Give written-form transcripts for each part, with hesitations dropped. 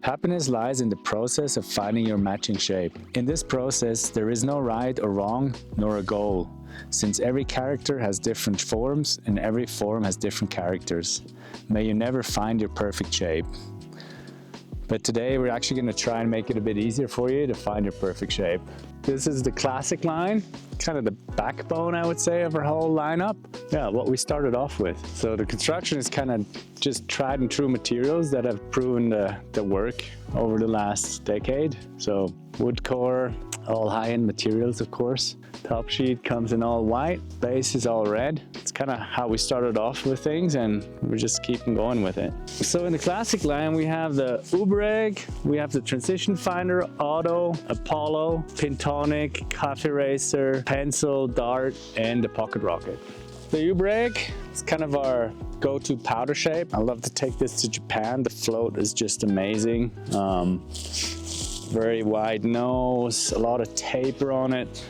Happiness lies in the process of finding your matching shape. In this process, there is no right or wrong, nor a goal, since every character has different forms and every form has different characters. May you never find your perfect shape. But today we're actually going to try and make it a bit easier for you to find your perfect shape. This is the classic line, kind of the backbone, I would say, of our whole lineup. Yeah, what we started off with. So the construction is kind of just tried and true materials that have proven the work over the last decade. So wood core, all high-end materials, of course. Top sheet comes in all white, base is all red. It's kind of how we started off with things, and we're just keeping going with it. So in the classic line, we have the Ubereg, we have the Transition Finder, Auto, Apollo, Pintonic, Coffee Racer, Pencil, Dart, and the Pocket Rocket. The Ubereg is kind of our go-to powder shape. I love to take this to Japan. The float is just amazing. Very wide nose, a lot of taper on it,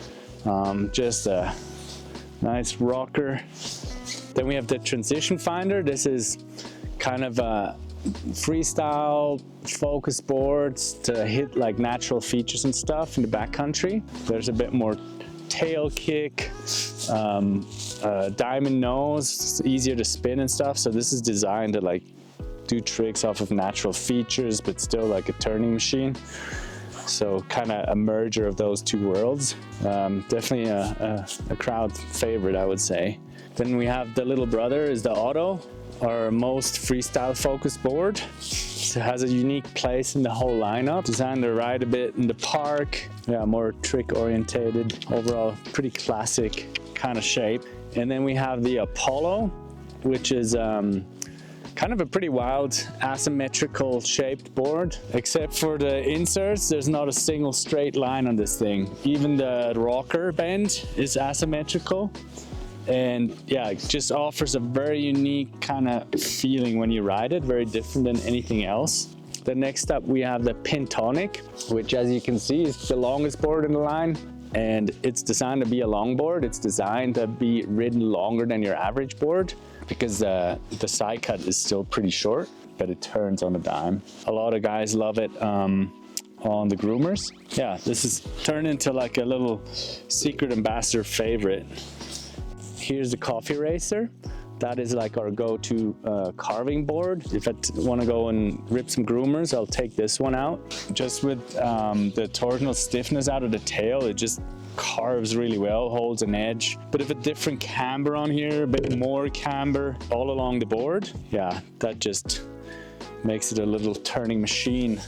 just a nice rocker. Then we have the Transition Finder. This is kind of a freestyle focus boards to hit like natural features and stuff in the backcountry. There's a bit more tail kick, diamond nose, it's easier to spin and stuff. So this is designed to like do tricks off of natural features, but still like a turning machine. So kind of a merger of those two worlds. Definitely a crowd favorite, I would say. Then we have the little brother is the Auto, our most freestyle focused board. So it has a unique place in the whole lineup. Designed to ride a bit in the park. Yeah, more trick orientated. Overall, pretty classic kind of shape. And then we have the Apollo, which is kind of a pretty wild asymmetrical shaped board. Except for the inserts, there's not a single straight line on this thing. Even the rocker bend is asymmetrical. And yeah, it just offers a very unique kind of feeling when you ride it, very different than anything else. The next up we have the Pintonic, which as you can see is the longest board in the line. And it's designed to be a long board. It's designed to be ridden longer than your average board because the side cut is still pretty short, but it turns on a dime. A lot of guys love it on the groomers. Yeah, this is turned into like a little secret ambassador favorite. Here's the Coffee Racer. That is like our go-to carving board. If I want to go and rip some groomers, I'll take this one out. Just with the torsional stiffness out of the tail, it just carves really well, holds an edge. Bit of a different camber on here, a bit more camber all along the board. Yeah, that just makes it a little turning machine.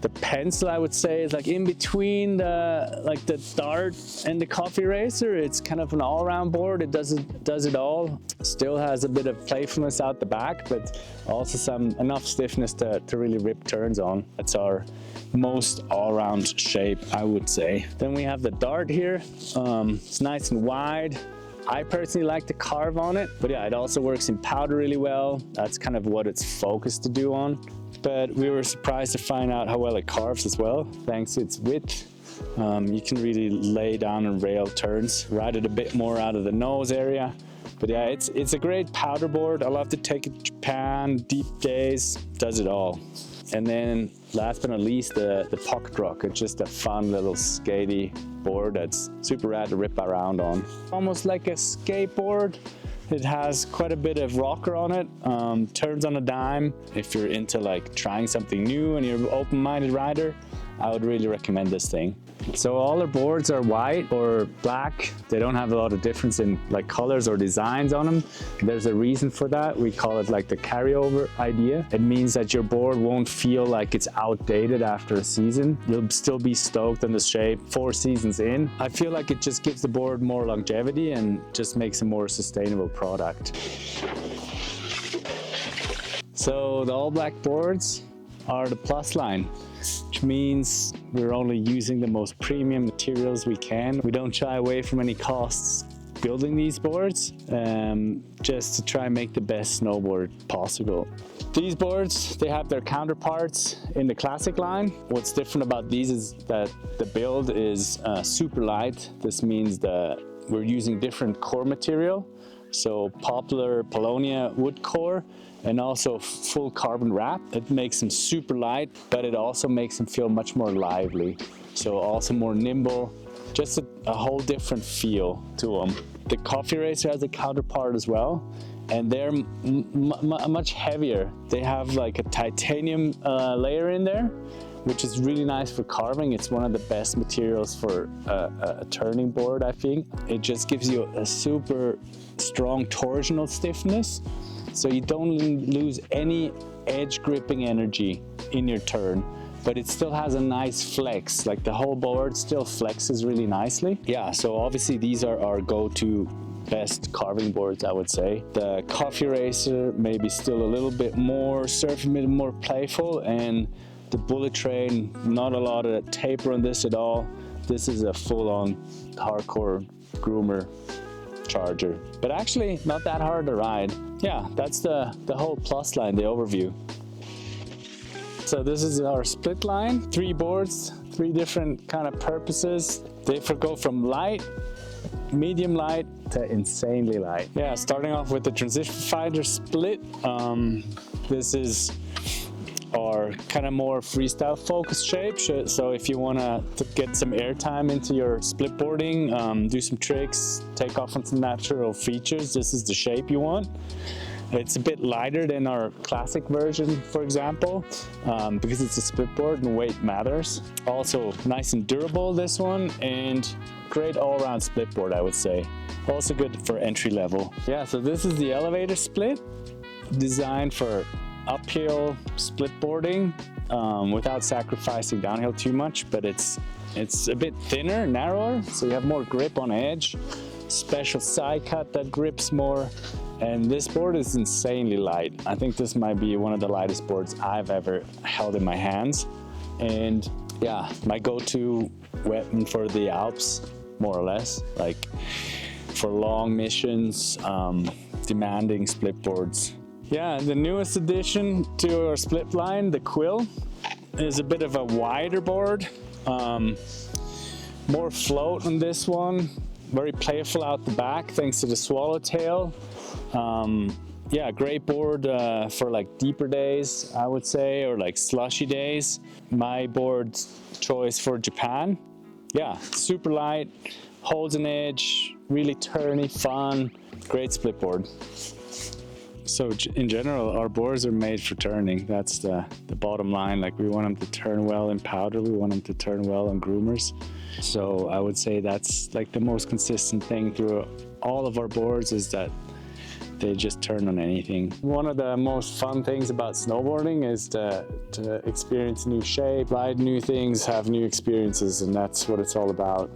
The Pencil, I would say, is like in between the Dart and the Coffee Racer. It's kind of an all-around board. It does it all. Still has a bit of playfulness out the back, but also enough stiffness to really rip turns on. That's our most all-around shape, I would say. Then we have the Dart here. It's nice and wide. I personally like to carve on it, but yeah, it also works in powder really well. That's kind of what it's focused to do on. But we were surprised to find out how well it carves as well, thanks to its width. You can really lay down and rail turns, ride it a bit more out of the nose area. But yeah, it's a great powder board. I love to take it to Japan, deep days, does it all. And then last but not least, the Pocket Rocket, just a fun little skatey board that's super rad to rip around on. Almost like a skateboard. It has quite a bit of rocker on it, turns on a dime. If you're into like trying something new and you're an open-minded rider, I would really recommend this thing. So all our boards are white or black. They don't have a lot of difference in like colors or designs on them. There's a reason for that. We call it like the carryover idea. It means that your board won't feel like it's outdated after a season. You'll still be stoked on the shape 4 seasons in. I feel like it just gives the board more longevity and just makes a more sustainable product. So the all black boards are the plus line, which means we're only using the most premium materials we can. We don't shy away from any costs building these boards, just to try and make the best snowboard possible. These boards, they have their counterparts in the classic line. What's different about these is that the build is super light. This means that we're using different core material So poplar Polonia wood core and also full carbon wrap. It makes them super light, but it also makes them feel much more lively. So also more nimble, just a whole different feel to them. The Coffee Racer has a counterpart as well, and they're much heavier. They have like a titanium layer in there, which is really nice for carving. It's one of the best materials for a turning board, I think. It just gives you a super strong torsional stiffness, so you don't lose any edge gripping energy in your turn, but it still has a nice flex, like the whole board still flexes really nicely. Yeah, so obviously these are our go-to best carving boards, I would say. The Coffee Racer maybe still a little bit more surfy, a bit more playful, and the Bullet Train, not a lot of taper on this at all. This is a full-on hardcore groomer charger, but actually not that hard to ride. Yeah, that's the whole plus line, the overview. So this is our split line, 3 boards, 3 different kind of purposes. They go from light, medium light to insanely light. Yeah, starting off with the Transition Finder Split. This is our kind of more freestyle focused shape. So if you want to get some airtime into your splitboarding, do some tricks, take off on some natural features, this is the shape you want. It's a bit lighter than our classic version, for example, because it's a splitboard and weight matters. Also nice and durable, this one, and great all-around splitboard, I would say. Also good for entry level. Yeah, so this is the elevator split, designed for uphill splitboarding without sacrificing downhill too much, but it's a bit thinner, narrower, so you have more grip on edge. Special side cut that grips more, and this board is insanely light. I think this might be one of the lightest boards I've ever held in my hands, and yeah, my go-to weapon for the Alps, more or less, like for long missions, demanding split boards. Yeah, the newest addition to our split line, the Quill, is a bit of a wider board, more float on this one, very playful out the back thanks to the swallowtail. Yeah, great board for like deeper days, I would say, or like slushy days. My board choice for Japan. Yeah, super light, holds an edge, really turny, fun, great split board. So in general, our boards are made for turning. That's the bottom line. Like, we want them to turn well in powder. We want them to turn well on groomers. So I would say that's like the most consistent thing through all of our boards, is that they just turn on anything. One of the most fun things about snowboarding is to experience new shape, ride new things, have new experiences, and that's what it's all about.